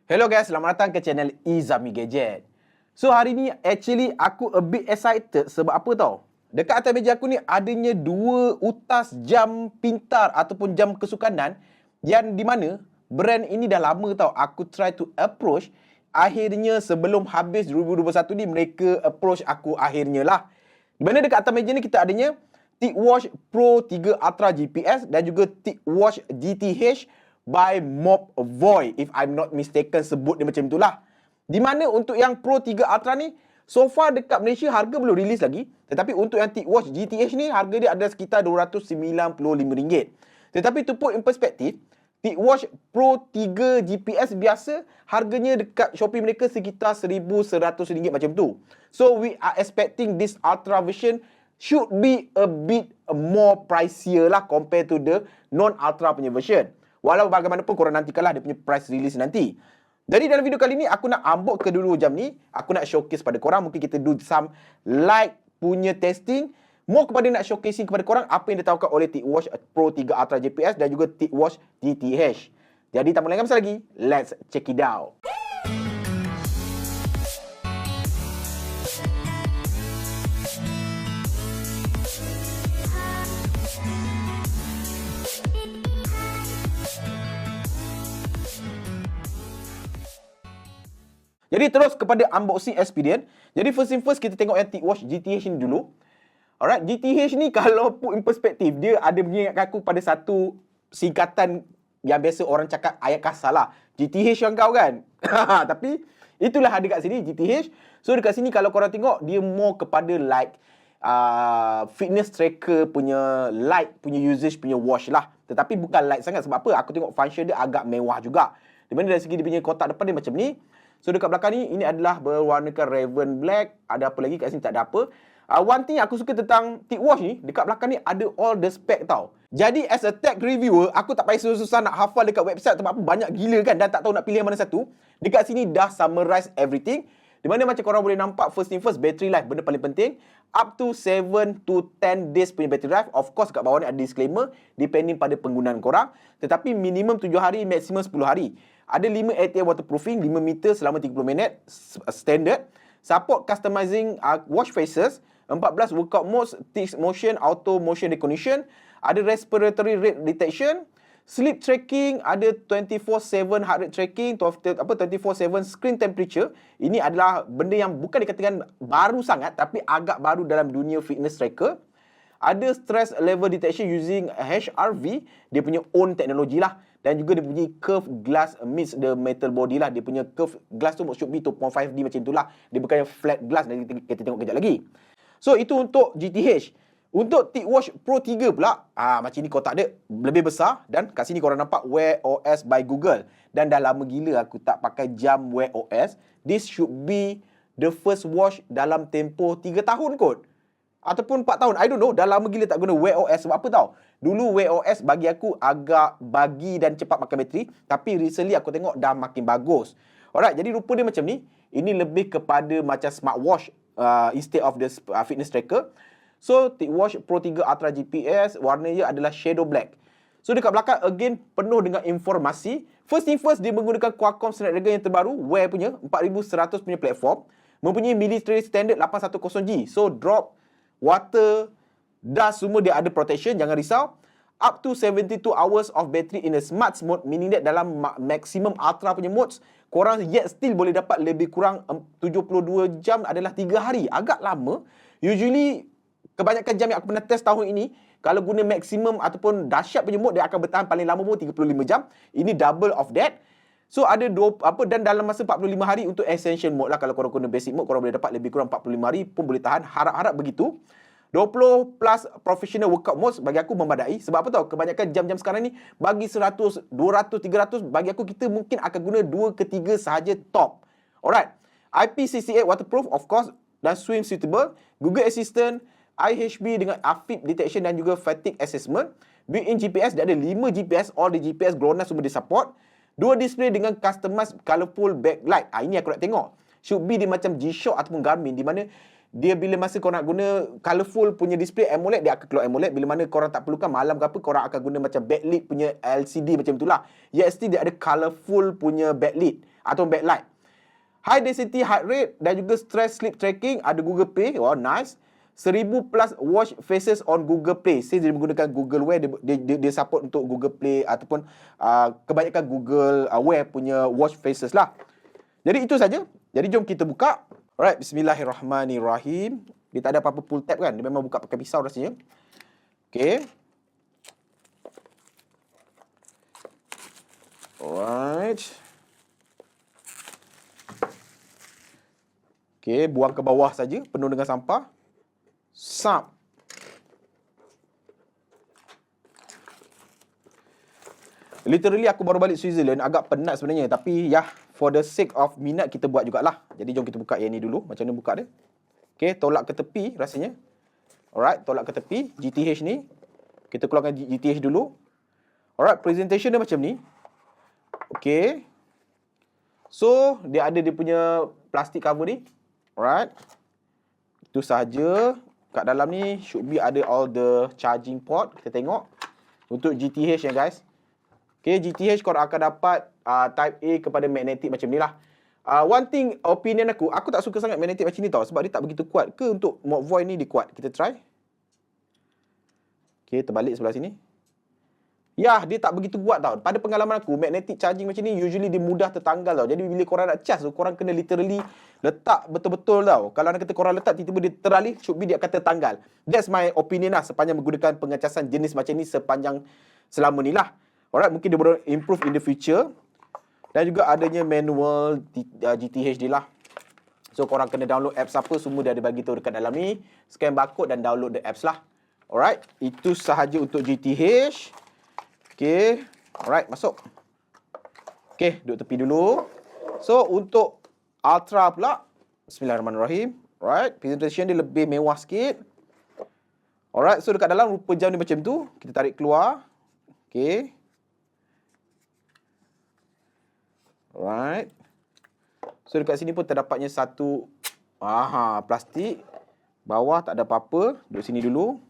Hello guys, selamat datang ke channel Izami Gadget. So hari ni actually aku a bit excited sebab apa tau? Dekat atas meja aku ni adanya dua utas jam pintar ataupun jam kesukanan yang di mana brand ini dah lama tau aku try to approach. Akhirnya sebelum habis 2021 ni mereka approach aku akhirnya lah. Di mana dekat atas meja ni kita adanya TicWatch Pro 3 Ultra GPS dan juga TicWatch GTH by Mobvoi, if I'm not mistaken, sebut dia macam itulah. Di mana untuk yang Pro 3 Ultra ni, so far dekat Malaysia harga belum release lagi. Tetapi untuk yang TicWatch GTH ni, harga dia ada sekitar RM295. Tetapi to put in perspective, TicWatch Pro 3 GPS biasa, harganya dekat Shopee mereka sekitar RM1,100 macam tu. So we are expecting this Ultra version should be a bit more pricier lah compared to the non-Ultra punya version. Walau bagaimanapun korang nantikanlah dia punya price release nanti. Jadi dalam video kali ni aku nak unbox kedua-dua jam ni. Aku nak showcase pada korang. Mungkin kita do some light punya testing. More kepada nak showcasing kepada korang apa yang ditawarkan oleh TicWatch Pro 3 Ultra GPS dan juga TicWatch GTH. Jadi tanpa lengah masa lagi, let's check it out. Jadi terus kepada unboxing experience. Jadi first thing first kita tengok yang TicWatch GTH ni dulu. Alright, GTH ni kalau put in perspective, dia ada mengingatkan aku pada satu singkatan yang biasa orang cakap ayat kasar lah. GTH yang kau kan? Tapi itulah ada kat sini GTH. So dekat sini kalau korang tengok, dia more kepada like fitness tracker punya light punya usage punya watch lah. Tetapi bukan light sangat. Sebab apa? Aku tengok function dia agak mewah juga. Di mana dari segi dia punya kotak depan dia macam ni. So dekat belakang ni, ini adalah berwarnakan Raven Black. Ada apa lagi kat sini? Tak ada apa. One thing aku suka tentang TicWatch ni, dekat belakang ni ada all the spec tau. Jadi as a tech reviewer, aku tak payah susah-susah nak hafal dekat website sebab apa banyak gila kan dan tak tahu nak pilih yang mana satu. Dekat sini dah summarize everything. Di mana macam korang boleh nampak, first thing first, battery life, benda paling penting. Up to 7 to 10 days punya battery life. Of course kat bawah ni ada disclaimer, depending pada penggunaan korang. Tetapi minimum 7 hari, maksimum 10 hari. Ada 5 ATM waterproofing, 5 meter selama 30 minit, standard. Support customizing watch faces, 14 workout modes, tick motion, auto motion recognition. Ada respiratory rate detection, sleep tracking, ada 24/7 heart rate tracking, 24/7 screen temperature. Ini adalah benda yang bukan dikatakan baru sangat, tapi agak baru dalam dunia fitness tracker. Ada stress level detection using HRV, dia punya own teknologi lah. Dan juga dia punya curve glass meets the metal body lah. Dia punya curve glass tu should be 2.5D macam itulah. Dia bukan flat glass, nanti kita tengok kejap lagi. So itu untuk GTH. Untuk TicWatch Pro 3 pula, macam ni kotak dia lebih besar. Dan kat sini korang nampak Wear OS by Google. Dan dah lama gila aku tak pakai jam Wear OS. This should be the first watch dalam tempoh 3 tahun kot. Ataupun 4 tahun, I don't know. Dah lama gila tak guna Wear OS. Sebab apa tau? Dulu Wear OS bagi aku agak bagi dan cepat makan bateri. Tapi recently aku tengok dah makin bagus. Alright, jadi rupa dia macam ni. Ini lebih kepada macam smartwatch instead of the fitness tracker. So, TicWatch Pro 3 Ultra GPS, warnanya adalah shadow black. So, dekat belakang again penuh dengan informasi. First thing first, dia menggunakan Qualcomm Snapdragon yang terbaru, Wear punya, 4100 punya platform. Mempunyai military standard 810G. So, drop, water, dust, semua dia ada protection, jangan risau. Up to 72 hours of battery in a smart mode, meaning that dalam maximum ultra punya modes, korang yet still boleh dapat lebih kurang 72 jam adalah 3 hari. Agak lama. Usually, kebanyakan jam yang aku pernah test tahun ini, kalau guna maximum ataupun dahsyat punya mode, dia akan bertahan paling lama pun 35 jam. Ini double of that. So ada dan dalam masa 45 hari untuk essential mode lah. Kalau korang guna basic mode, korang boleh dapat lebih kurang 45 hari pun boleh tahan. Harap-harap begitu. 20 plus professional workout modes bagi aku memadai. Sebab apa tahu? Kebanyakan jam-jam sekarang ni bagi 100, 200, 300, bagi aku kita mungkin akan guna 2 ke 3 sahaja top. Alright. IP68 waterproof of course dan swim suitable. Google Assistant, IHB dengan AFib detection dan juga fatigue assessment. Built-in GPS, dia ada 5 GPS, all the GPS GLONASS semua dia support. Dua display dengan customized colourful backlight. Ini aku nak tengok. Should be dia macam G-Shock ataupun Garmin, di mana dia bila masa kau nak guna colourful punya display AMOLED, dia akan keluar AMOLED. Bila mana korang tak perlukan malam ke apa, korang akan guna macam backlit punya LCD macam itulah. Yes, still dia ada colourful punya backlit. atau backlight. High density heart rate dan juga stress sleep tracking, ada Google Play. Wow, nice. 1000 plus watch faces on Google Play. Since dia menggunakan Google Wear, dia support untuk Google Play ataupun kebanyakan Google Wear punya watch faces lah. Jadi itu saja. Jadi jom kita buka. Alright, bismillahirrahmanirrahim. Dia tak ada apa-apa pull tab kan? Dia memang buka pakai pisau rasanya. Okay. Alright. Okay, buang ke bawah saja, penuh dengan sampah. Sap. Literally aku baru balik Switzerland, agak penat sebenarnya. Tapi ya, for the sake of minat, kita buat jugalah. Jadi jom kita buka yang ni dulu. Macam mana buka dia? Okay, tolak ke tepi rasanya. Alright, tolak ke tepi. GTH ni. Kita keluarkan GTH dulu. Alright, presentation dia macam ni. Okay. So, dia ada dia punya plastik cover ni. Alright. Itu sahaja. Kat dalam ni should be ada all the charging port. Kita tengok. Untuk GTH ya guys. Okay, GTH korang akan dapat type A kepada magnetic macam ni lah. One thing, opinion aku tak suka sangat magnetic macam ni tau. Sebab dia tak begitu kuat. Ke untuk mod void ni dia kuat? Kita try. Okay, terbalik sebelah sini. Ya, dia tak begitu kuat tau. Pada pengalaman aku, magnetic charging macam ni usually dia mudah tertanggal tau. Jadi bila korang nak charge tu, korang kena literally letak betul-betul tau. Kalau nak kata korang letak, tiba-tiba dia teralih, should be dia akan tertanggal. That's my opinion lah sepanjang menggunakan pengecasan jenis macam ni sepanjang selama ni lah. Alright, mungkin dia boleh improve in the future. Dan juga adanya manual GTH dia lah. So korang kena download apps apa, semua dia ada bagi tahu dekat dalam ni. Scan barcode dan download the apps lah. Alright, itu sahaja untuk GTH. Okay, alright, masuk. Okay, duduk tepi dulu. So untuk Ultra pula, bismillahirrahmanirrahim. Alright, presentation dia lebih mewah sikit. Alright, so dekat dalam rupa jam dia macam tu. Kita tarik keluar. Okay. Alright. So dekat sini pun terdapatnya satu plastik. Bawah tak ada apa-apa. Duduk sini dulu.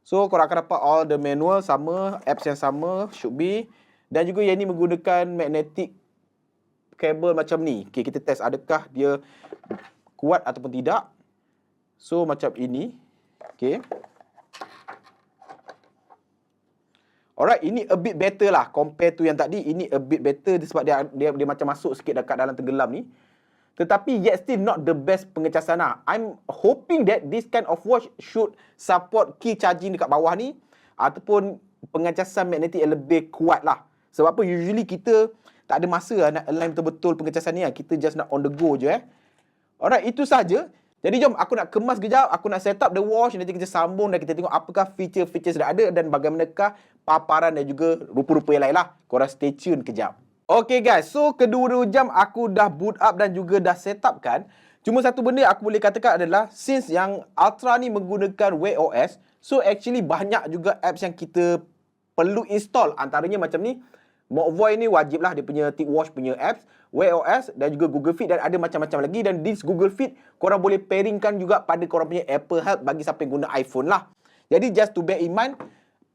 So korang akan dapat all the manual sama, apps yang sama, should be. Dan juga yang ni menggunakan magnetic cable macam ni. Okay, kita test adakah dia kuat ataupun tidak. So macam ini. Okay. Alright, ini a bit better lah compare to yang tadi. Ini a bit better sebab dia macam masuk sikit dekat dalam tenggelam ni. Tetapi yet still not the best pengecasan lah. I'm hoping that this kind of watch should support key charging dekat bawah ni. Ataupun pengecasan magnetik yang lebih kuat lah. Sebab apa? Usually kita tak ada masa lah nak align betul-betul pengecasan ni lah. Kita just nak on the go je Alright, itu saja. Jadi jom aku nak kemas kejap. Aku nak set up the watch. Nanti kita sambung dan kita tengok apakah feature-feature yang ada. Dan bagaimanakah paparan dan juga rupa-rupa yang lain lah. Korang stay tune kejap. Okay guys, so kedua-dua jam aku dah boot up dan juga dah set up kan. Cuma satu benda aku boleh katakan adalah since yang Ultra ni menggunakan Wear OS, so actually banyak juga apps yang kita perlu install. Antaranya macam ni, Modvoy ni wajib lah dia punya TicWatch punya apps, Wear OS dan juga Google Fit dan ada macam-macam lagi. Dan this Google Fit korang boleh pairingkan juga pada korang punya Apple Health bagi siapa yang guna iPhone lah. Jadi just to bear in mind,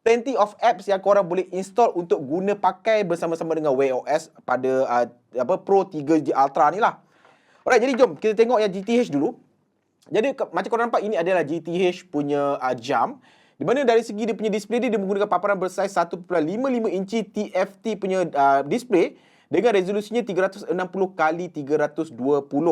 plenty of apps yang korang boleh install untuk guna pakai bersama-sama dengan Wear OS pada Pro 3G Ultra ni lah. Alright, jadi jom kita tengok yang GTH dulu. Jadi macam korang nampak, ini adalah GTH punya jam. Di mana dari segi dia punya display dia menggunakan paparan bersaiz 1.55 inci TFT punya display dengan resolusinya 360x320.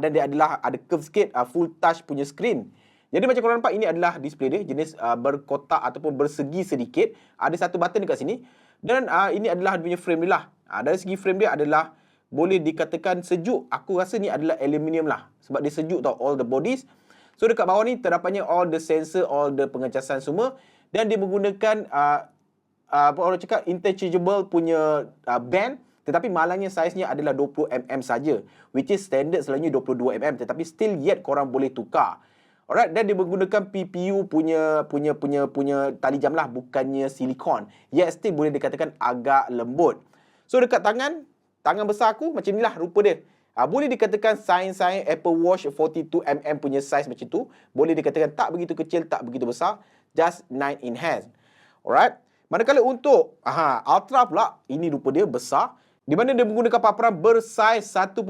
Dan dia ada curve sikit, full touch punya screen. Jadi macam korang nampak, ini adalah display dia jenis berkotak ataupun bersegi sedikit. Ada satu button dekat sini. Dan ini adalah dia punya frame dia lah. Dari segi frame dia adalah boleh dikatakan sejuk. Aku rasa ni adalah aluminium lah. Sebab dia sejuk tau, all the bodies. So dekat bawah ni terdapatnya all the sensor, all the pengecasan semua. Dan dia menggunakan apa orang cakap, interchangeable punya band. Tetapi malangnya saiznya adalah 20mm saja, which is standard selalunya 22mm. Tetapi still yet korang boleh tukar. Alright, dan dia menggunakan PPU punya tali jam lah, bukannya silikon. Yet still boleh dikatakan agak lembut. So dekat tangan besar aku macam inilah rupa dia. Boleh dikatakan saiz Apple Watch 42mm punya saiz macam tu. Boleh dikatakan tak begitu kecil, tak begitu besar. Just 9 in hand. Alright. Manakala untuk Ultra pula, ini rupa dia besar. di mana dia menggunakan paparan bersaiz 1.4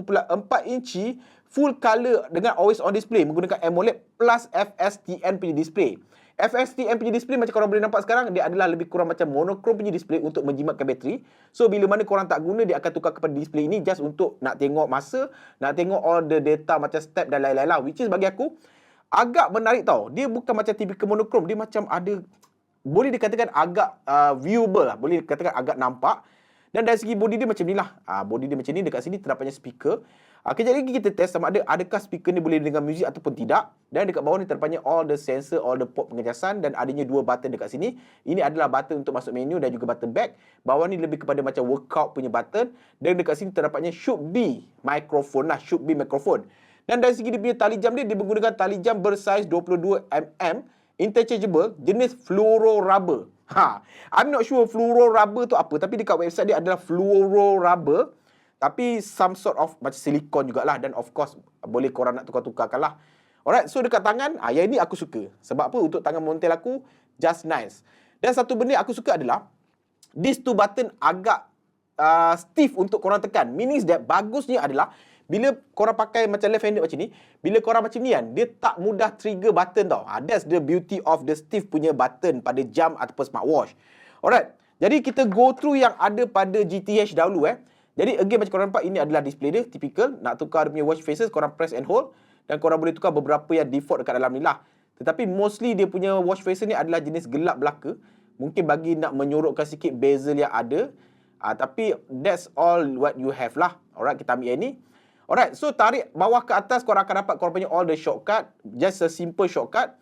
inci full color dengan always on display menggunakan AMOLED plus FSTN punya display. FSTN punya display macam korang boleh nampak sekarang, dia adalah lebih kurang macam monokrom punya display untuk menjimatkan bateri. So bila mana korang tak guna, dia akan tukar kepada display ini just untuk nak tengok masa, nak tengok all the data macam step dan lain-lain lah. Which is bagi aku agak menarik tau. Dia bukan macam typical monokrom, dia macam ada, boleh dikatakan agak viewable lah, boleh dikatakan agak nampak. Dan dari segi body dia macam ni lah. Body dia macam ni, dekat sini terdapatnya speaker. Kejap lagi kita test sama adakah speaker ni boleh dengar muzik ataupun tidak. Dan dekat bawah ni terdapatnya all the sensor, all the port pengecasan dan adanya 2 button dekat sini. Ini adalah button untuk masuk menu dan juga button back. Bawah ni lebih kepada macam workout punya button. Dan dekat sini terdapatnya should be microphone lah, should be microphone. Dan dari segi dia punya tali jam dia menggunakan tali jam bersaiz 22mm interchangeable jenis fluoro rubber. I'm not sure fluoro rubber tu apa, tapi dekat website dia adalah fluoro rubber, tapi some sort of macam silikon jugalah, dan of course boleh korang nak tukar-tukarkan lah. Alright, so dekat tangan, yang ini aku suka. Sebab apa? Untuk tangan montel aku, just nice. Dan satu benda aku suka adalah these 2 button agak stiff untuk korang tekan. Meaning that bagusnya adalah bila korang pakai macam left-handed macam ni, bila korang macam ni kan, dia tak mudah trigger button tau. That's the beauty of the stiff punya button pada jam ataupun smartwatch. Alright, jadi kita go through yang ada pada GTH dahulu Jadi again macam korang nampak, ini adalah display dia, typical. Nak tukar dia punya watch faces, korang press and hold. Dan korang boleh tukar beberapa yang default dekat dalam ni lah. Tetapi mostly dia punya watch faces ni adalah jenis gelap belaka. Mungkin bagi nak menyorokkan sikit bezel yang ada. Tapi that's all what you have lah. Alright, kita ambil yang ni. Alright, so tarik bawah ke atas, korang akan dapat korang punya all the shortcut. Just a simple shortcut.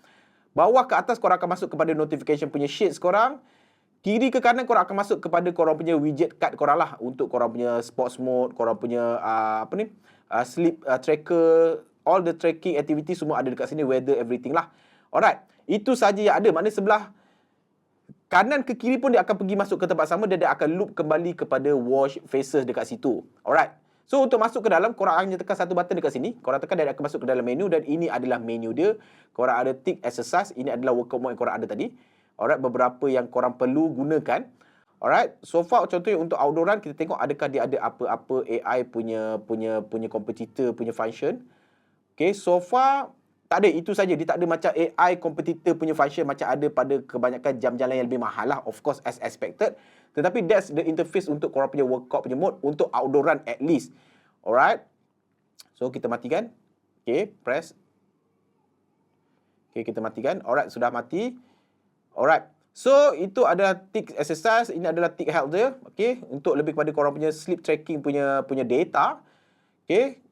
Bawah ke atas, korang akan masuk kepada notification punya shades korang. Kiri ke kanan, korang akan masuk kepada korang punya widget card korang lah. Untuk korang punya sports mode, korang punya sleep tracker, all the tracking activity semua ada dekat sini, weather, everything lah. Alright, itu saja yang ada. Maknanya sebelah kanan ke kiri pun dia akan pergi masuk ke tempat sama dan dia akan loop kembali kepada watch faces dekat situ. Alright. So untuk masuk ke dalam, korang hanya tekan satu button dekat sini. Korang tekan dan dia akan masuk ke dalam menu, dan ini adalah menu dia. Korang ada tick exercise, ini adalah workout mode yang korang ada tadi. Alright, beberapa yang korang perlu gunakan. Alright, so far contohnya untuk outdooran, kita tengok adakah dia ada apa-apa AI punya competitor punya function. Okay, so far tak ada, itu saja. Dia tak ada macam AI competitor punya function macam ada pada kebanyakan jam-jam lain yang lebih mahal lah. Of course, as expected. Tetapi that's the interface untuk korang punya workout punya mode, untuk outdooran at least. Alright. So, kita matikan. Okay, press. Okay, kita matikan. Alright, sudah mati. Alright. So, itu adalah tick exercise. Ini adalah tick health dia. Okay, untuk lebih kepada korang punya sleep tracking punya data. Okay.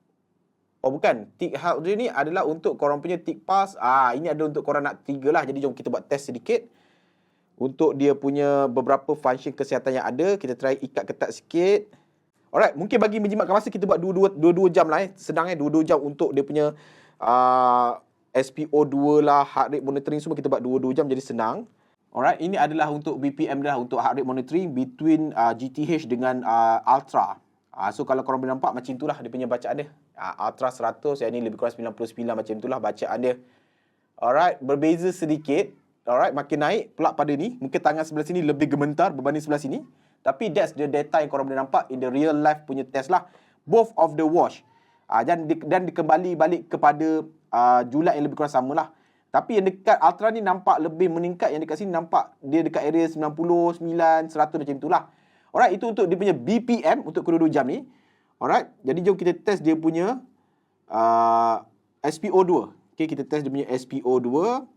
Oh bukan, tick health dia ni adalah untuk korang punya tick pulse. Ini ada untuk korang nak trigger lah. Jadi jom kita buat test sedikit. Untuk dia punya beberapa function kesihatan yang ada, kita try ikat ketat sikit. Alright, mungkin bagi menjimatkan masa kita buat 2 jam lah Senang 2 jam untuk dia punya SPO2 lah, heart rate monitoring semua kita buat 2 jam, jadi senang. Alright, ini adalah untuk BPM dah, untuk heart rate monitoring between GTH dengan Ultra. So kalau korang boleh nampak macam itulah dia punya bacaan dia. Ultra 100, yang ni lebih kurang 99 macam itulah bacaan dia. Alright, berbeza sedikit. Alright, makin naik pula pada ni. Mungkin tangan sebelah sini lebih gementar berbanding sebelah sini. Tapi that's the data yang korang boleh nampak in the real life punya test lah. Both of the watch. Dan dikembali balik kepada julat yang lebih kurang sama lah. Tapi yang dekat Ultra ni nampak lebih meningkat. Yang dekat sini nampak dia dekat area 90, 9, 100 macam itulah. Alright, itu untuk dia punya BPM untuk kedua-dua jam ni. Alright, jadi jom kita test dia punya SPO2. Okay, kita test dia punya SPO2.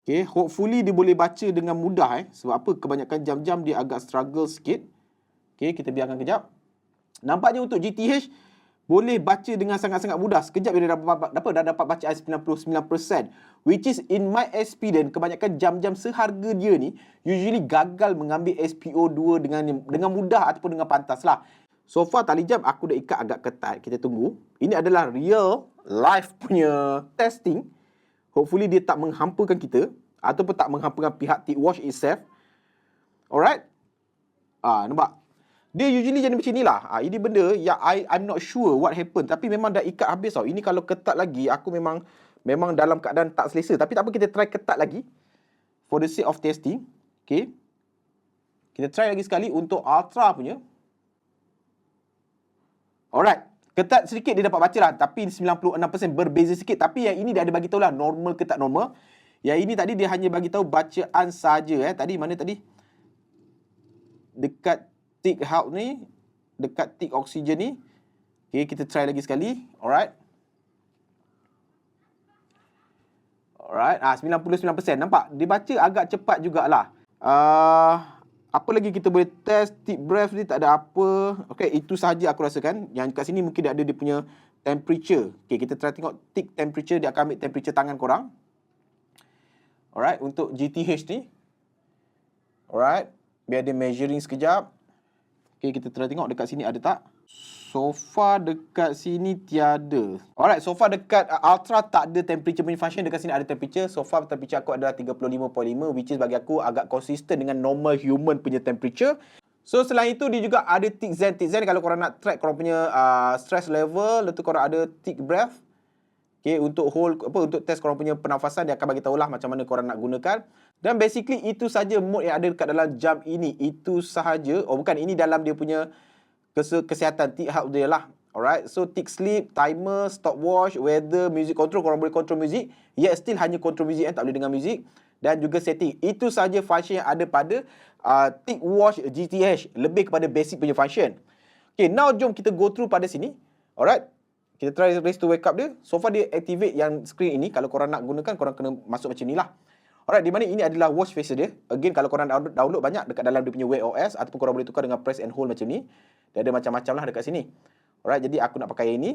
Okay, hopefully dia boleh baca dengan mudah Sebab apa? Kebanyakan jam-jam dia agak struggle sikit. Okay, kita biarkan kejap. Nampaknya untuk GTH boleh baca dengan sangat-sangat mudah. Sekejap dia dah dapat bacaan 99%. Which is in my experience, kebanyakan jam-jam seharga dia ni usually gagal mengambil SPO2 dengan mudah ataupun dengan pantas lah. So far tali jam aku dah ikat agak ketat. Kita tunggu. Ini adalah real life punya testing. Hopefully dia tak menghampakan kita ataupun tak menghampakan pihak TicWatch itself. Alright. Nampak? Dia usually jadi macam inilah. Ini benda yang I'm not sure what happened. Tapi memang dah ikat habis tau. Ini kalau ketat lagi, aku memang dalam keadaan tak selesa. Tapi tak apa, kita try ketat lagi. For the sake of testing. Okay. Kita try lagi sekali untuk Ultra punya. Alright. Ketat sedikit dia dapat baca lah. Tapi 96% berbeza sikit. Tapi yang ini dia ada bagi tahu lah normal ke tak normal. Yang ini tadi dia hanya bagi tahu bacaan saja. Tadi mana tadi? Dekat tick help ni. Dekat tick oksigen ni. Okay, kita try lagi sekali. Alright. Alright. 99%. Nampak? Dia baca agak cepat jugalah. Apa lagi kita boleh test? Tick breath ni tak ada apa. Okay, itu sahaja aku rasakan. Yang kat sini mungkin dia ada dia punya temperature. Okay, kita try tengok tick temperature. Dia akan ambil temperature tangan korang. Alright, untuk GTH ni. Alright, biar dia measuring sekejap. Okay, kita try tengok dekat sini ada tak. So far dekat sini tiada. Alright, so far dekat Ultra tak ada temperature punya function. Dekat sini ada temperature. So far temperature aku adalah 35.5, which is bagi aku agak konsisten dengan normal human punya temperature. So selain itu dia juga ada tick zen. Tick zen kalau korang nak track korang punya stress level, lepas tu korang ada tick breath. Okay, untuk untuk test korang punya pernafasan, dia akan bagi tahulah macam mana korang nak gunakan. Dan basically itu saja mode yang ada dekat dalam jam ini. Itu sahaja. Oh bukan, ini dalam dia punya kesihatan, tick health dia lah. Alright, so tick sleep, timer, stopwatch, weather, music control. Korang boleh control music. Yet still hanya control music, tak boleh dengar music. Dan juga setting. Itu saja function yang ada pada tick watch GTH. Lebih kepada basic punya function. Okay, now jom kita go through pada sini. Alright, kita try raise to wake up dia. So far dia activate yang screen ini. Kalau korang nak gunakan, korang kena masuk macam ni lah. Alright, di mana ini adalah watch face dia. Again, kalau korang download banyak dekat dalam dia punya Wear OS, ataupun korang boleh tukar dengan press and hold macam ni. Dia ada macam-macam lah dekat sini. Alright, jadi aku nak pakai yang ini.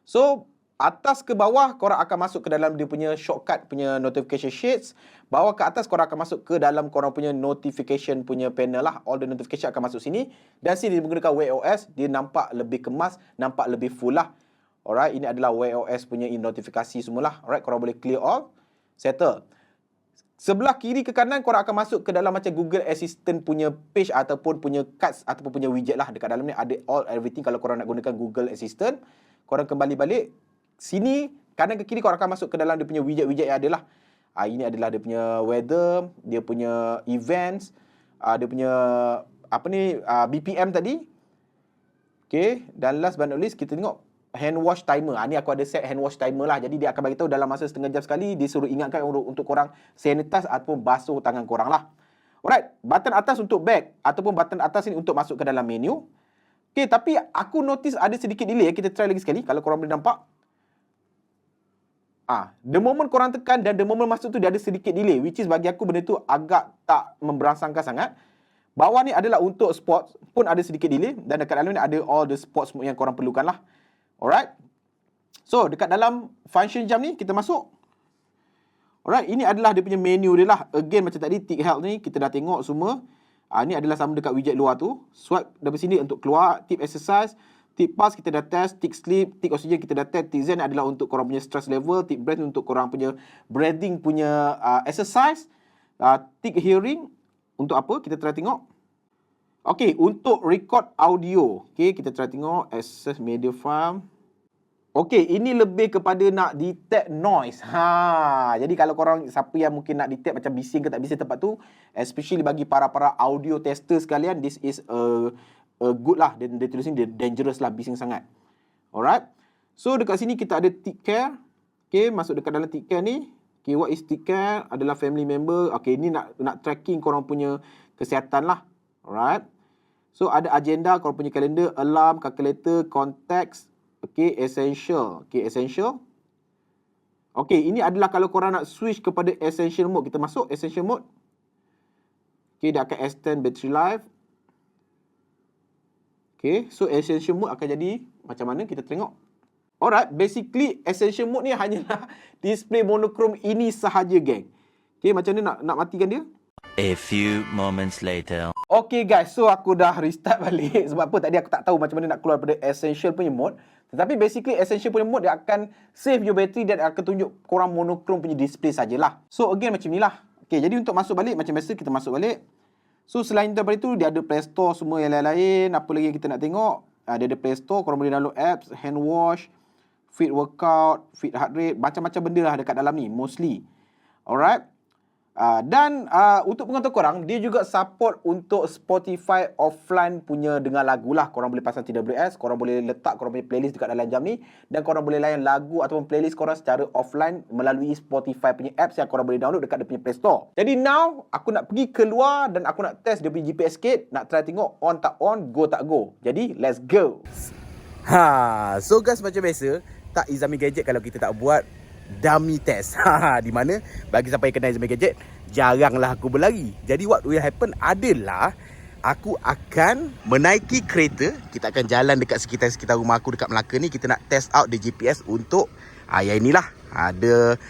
So, atas ke bawah korang akan masuk ke dalam dia punya shortcut punya notification sheets. Bawah ke atas korang akan masuk ke dalam korang punya notification punya panel lah. All the notification akan masuk sini. Dan sini dia menggunakan Wear OS. Dia nampak lebih kemas, nampak lebih full lah. Alright, ini adalah Wear OS punya notifikasi semualah. Alright, korang boleh clear all. Settle. Sebelah kiri ke kanan korang akan masuk ke dalam macam Google Assistant punya page ataupun punya cards ataupun punya widget lah. Dekat dalam ni ada all everything kalau korang nak gunakan Google Assistant. Korang kembali balik. Sini kanan ke kiri korang akan masuk ke dalam dia punya widget-widget yang ada lah. Ini adalah dia punya weather, dia punya events, dia punya BPM tadi. Okay, dan last but not least kita tengok hand wash timer. Ni aku ada set hand wash timer lah. Jadi dia akan bagi tahu dalam masa setengah jam sekali dia suruh ingatkan untuk korang sanitize ataupun basuh tangan korang lah. Alright, button atas untuk back ataupun button atas ni untuk masuk ke dalam menu. Okay, tapi aku notice ada sedikit delay. Kita try lagi sekali kalau korang boleh nampak. The moment korang tekan dan the moment masuk tu dia ada sedikit delay, which is bagi aku benda tu agak tak memberangsangkan sangat. Bawah ni adalah untuk sports pun ada sedikit delay dan dekat dalam ni ada all the sports mode yang korang perlukan lah. Alright. So, dekat dalam function jam ni, kita masuk. Alright, ini adalah dia punya menu dia lah. Again, macam tadi, tick health ni, kita dah tengok semua. Ni adalah sama dekat widget luar tu. Swipe dari sini untuk keluar. Tip exercise. Tip pass, kita dah test. Tick sleep. Tick oxygen, kita dah test. Tick zen adalah untuk korang punya stress level. Tick breath untuk korang punya breathing punya exercise. Tick hearing, untuk apa? Kita try tengok. Okay, untuk record audio. Okay, kita try tengok. Access media file. Okay, ini lebih kepada nak detect noise. Jadi kalau korang, siapa yang mungkin nak detect macam bising ke tak bising tempat tu, especially bagi para audio tester sekalian, this is a good lah. Dia tulis ni, dia dangerous lah, bising sangat. Alright. So, dekat sini kita ada tick care. Okay, masuk dekat dalam tick care ni. Okay, what is tick care? Adalah family member. Okay, ini nak tracking korang punya kesihatan lah. Alright. So, ada agenda, korang punya kalender, alarm, calculator, contacts. Okay, essential. Okay, essential. Okay, ini adalah kalau korang nak switch kepada essential mode. Kita masuk essential mode. Okay, dia akan extend battery life. Okay, so essential mode akan jadi macam mana? Kita tengok. Alright, basically essential mode ni hanyalah display monochrome ini sahaja, geng. Okay, macam mana nak matikan dia? A few moments later. Okay guys, so aku dah restart balik. Sebab apa? Tadi aku tak tahu macam mana nak keluar daripada essential punya mode. Tetapi basically essential punya mode dia akan save your battery dan akan tunjuk korang monochrome punya display sajalah. So again macam ni lah. Okay, jadi untuk masuk balik macam biasa kita masuk balik. So selain daripada itu dia ada Play Store semua yang lain-lain. Apa lagi yang kita nak tengok? Dia ada Play Store, korang boleh download apps, hand wash, fit workout, fit heart rate, macam-macam benda lah dekat dalam ni mostly. Alright. Untuk penonton korang, dia juga support untuk Spotify offline punya dengar lagu lah. Korang boleh pasang TWS, korang boleh letak korang punya playlist dekat dalam jam ni, dan korang boleh layan lagu ataupun playlist korang secara offline melalui Spotify punya apps yang korang boleh download dekat dia punya Play Store. Jadi now, aku nak pergi keluar dan aku nak test dia punya GPS sikit, nak try tengok on tak on, go tak go. Jadi, let's go. So guys, macam biasa, tak Izami Gadget kalau kita tak buat dummy test. Di mana bagi siapa yang kenal Izami Gadget, jaranglah aku berlari. Jadi what will happen adalah aku akan menaiki kereta. Kita akan jalan dekat sekitar rumah aku dekat Melaka ni. Kita nak test out the GPS untuk yang inilah. Ada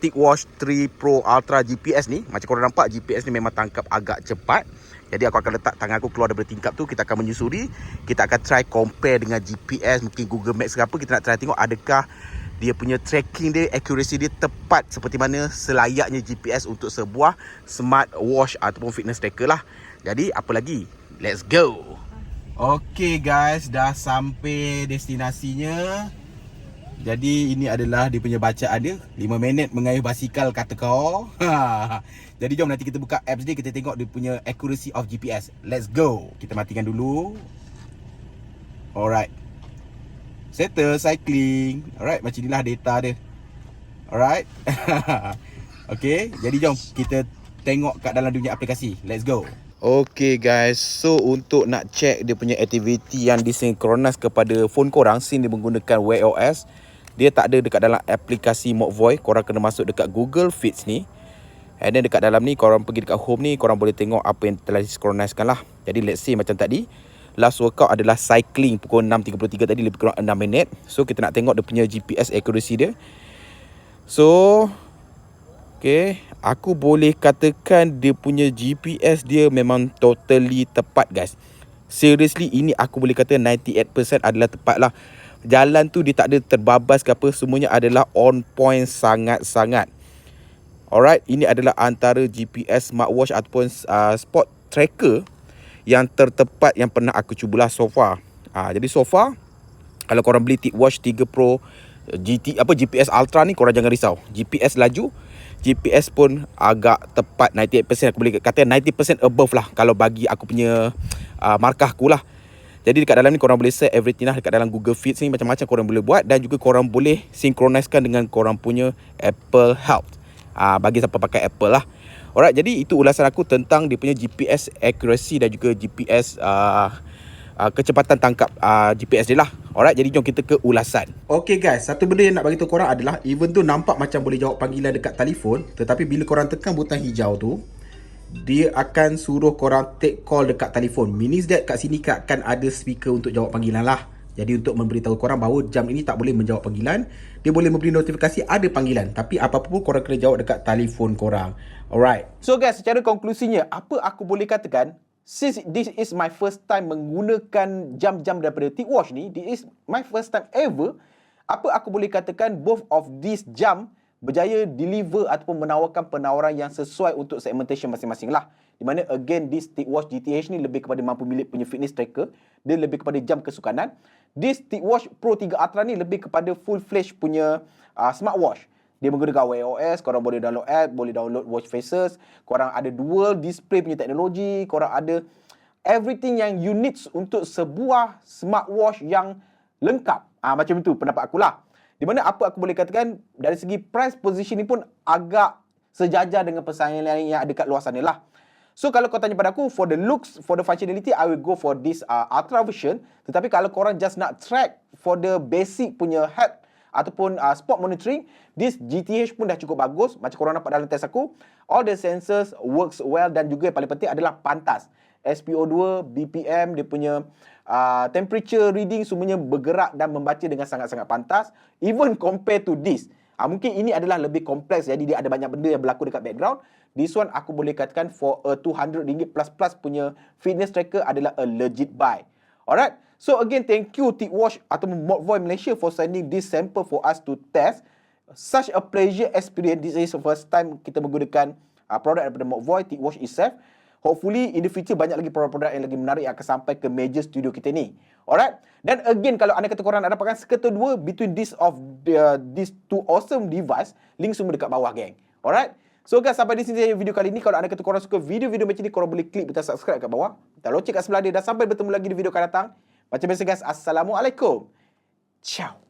TicWatch 3 Pro Ultra GPS ni. Macam korang nampak, GPS ni memang tangkap agak cepat. Jadi aku akan letak tangan aku keluar daripada tingkap tu. Kita akan menyusuri. Kita akan try compare dengan GPS, mungkin Google Maps ke apa. Kita nak try tengok adakah dia punya tracking dia, accuracy dia tepat seperti mana selayaknya GPS untuk sebuah smartwatch ataupun fitness tracker lah. Jadi apa lagi? Let's go. Okay guys, dah sampai destinasinya. Jadi ini adalah dia punya bacaan dia, 5 minit mengayuh basikal kata kau. Jadi jom nanti kita buka apps dia, kita tengok dia punya accuracy of GPS. Let's go. Kita matikan dulu. Alright, settle cycling. Alright, macam inilah data dia. Alright. Okay, jadi jom kita tengok kat dalam dunia aplikasi. Let's go. Okay guys, so untuk nak check dia punya activity yang disinkronis kepada phone korang, since dia menggunakan Wear OS, dia tak ada dekat dalam aplikasi Modvoy. Korang kena masuk dekat Google Fits ni. And then dekat dalam ni, korang pergi dekat home ni, korang boleh tengok apa yang telah disinkroniskan lah. Jadi let's say macam tadi, last workout adalah cycling pukul 6.33 tadi, lebih kurang 6 minit. So kita nak tengok dia punya GPS accuracy dia. So okay, aku boleh katakan dia punya GPS dia memang totally tepat guys. Seriously, ini aku boleh kata 98% adalah tepat lah. Jalan tu dia tak ada terbabas ke apa, semuanya adalah on point sangat-sangat. Alright, ini adalah antara GPS smartwatch ataupun sport tracker yang tertepat yang pernah aku cubalah so far. Jadi so far, kalau korang beli TicWatch 3 Pro GPS Ultra ni, korang jangan risau. GPS laju, GPS pun agak tepat 98%. Aku boleh kata 90% above lah kalau bagi aku punya markah aku lah. Jadi dekat dalam ni korang boleh set everything lah. Dekat dalam Google Fits ni macam-macam korang boleh buat. Dan juga korang boleh synchronizekan dengan korang punya Apple Health. Bagi siapa pakai Apple lah. Alright, jadi itu ulasan aku tentang dia punya GPS accuracy dan juga GPS kecepatan tangkap GPS dia lah. Alright, jadi jom kita ke ulasan. Okay guys, satu benda yang nak bagi tahu korang adalah, even tu nampak macam boleh jawab panggilan dekat telefon, tetapi bila korang tekan butang hijau tu, dia akan suruh korang take call dekat telefon. Means that kat sini akan ada speaker untuk jawab panggilan lah. Jadi untuk memberitahu korang bahawa jam ini tak boleh menjawab panggilan, dia boleh memberi notifikasi ada panggilan, tapi apa-apa pun korang kena jawab dekat telefon korang. Alright. So guys, secara konklusinya, apa aku boleh katakan, since this is my first time menggunakan jam-jam daripada TicWatch ni, this is my first time ever, apa aku boleh katakan, both of these jam berjaya deliver ataupun menawarkan penawaran yang sesuai untuk segmentation masing-masing lah. Di mana again, this TicWatch GTH ni lebih kepada mampu milik punya fitness tracker, dia lebih kepada jam kesukanan. This TicWatch Pro 3 Ultra ni lebih kepada full-fledged punya smartwatch. Dia menggunakan Wear OS, korang boleh download app, boleh download watch faces, korang ada dual display punya teknologi, korang ada everything yang you need untuk sebuah smartwatch yang lengkap. Macam itu pendapat aku lah. Di mana apa aku boleh katakan, dari segi price position ni pun agak sejajar dengan pesaing lain yang ada kat luar sana lah. So kalau kau tanya pada aku, for the looks, for the functionality, I will go for this Ultra version. Tetapi kalau korang just nak track for the basic punya health ataupun sport monitoring, this GTH pun dah cukup bagus. Macam korang nampak dalam test aku, all the sensors works well, dan juga yang paling penting adalah pantas. SPO2, BPM, dia punya temperature reading semuanya bergerak dan membaca dengan sangat-sangat pantas. Even compared to this, mungkin ini adalah lebih kompleks, jadi dia ada banyak benda yang berlaku dekat background. This one aku boleh katakan for a RM200 plus punya fitness tracker adalah a legit buy. Alright, so again, thank you TicWatch ataupun Modvoy Malaysia for sending this sample for us to test. Such a pleasure experience. This is the first time kita menggunakan produk daripada Modvoy, TicWatch itself. Hopefully in the future banyak lagi produk-produk yang lagi menarik yang akan sampai ke major studio kita ni. Alright. Dan again, kalau anda kata korang nak dapatkan seketul dua between these two awesome device, link semua dekat bawah geng. Alright. So guys, sampai di sini saja video kali ini. Kalau anda kata korang suka video-video macam ni, korang boleh klik butang subscribe kat bawah. Dan loceng kat sebelah dia. Dan sampai bertemu lagi di video akan datang. Macam biasa guys, Assalamualaikum. Ciao.